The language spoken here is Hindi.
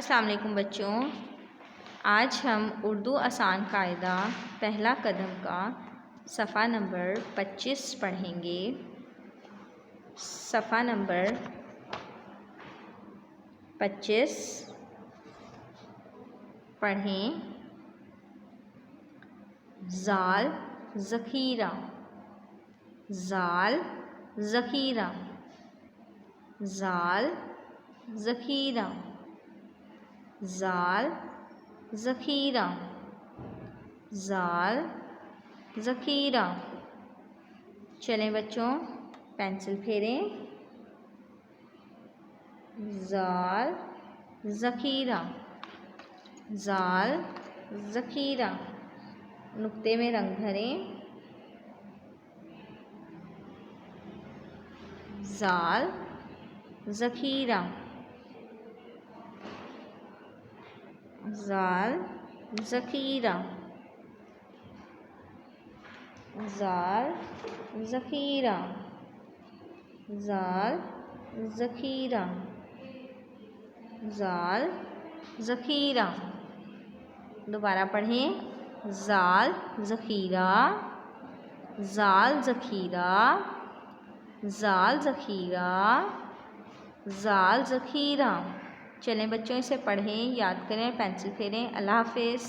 अस्सलाम वालेकुम बच्चों। आज हम उर्दू आसान कायदा पहला कदम का सफ़ा नंबर 25 पढ़ेंगे। सफ़ा नंबर 25 पढ़ें। ज़ाल ज़ख़ीरा, ज़ाल ज़ख़ीरा, ज़ाल ज़ख़ीरा, ज़ाल ज़ख़ीरा, ज़ाल ज़ख़ीरा। चलें बच्चों, पेंसिल फेरें। ज़ाल ज़ख़ीरा, ज़ाल ज़ख़ीरा। नुक्ते में रंग भरें। ज़ाल ज़ख़ीरा, ज़ाल ज़ख़ीरा, ज़ाल ज़ख़ीरा, ज़ाल ज़ख़ीरा, ज़ाल ज़ख़ीरा। दोबारा पढ़ें। ज़ाल ज़ख़ीरा, ज़ाल ज़ख़ीरा, ज़ाल ज़ख़ीरा, ज़ाल ज़ख़ीरा। चलें बच्चों, इसे पढ़ें, याद करें, पेंसिल फेरें। अल्लाह हाफ़िज़।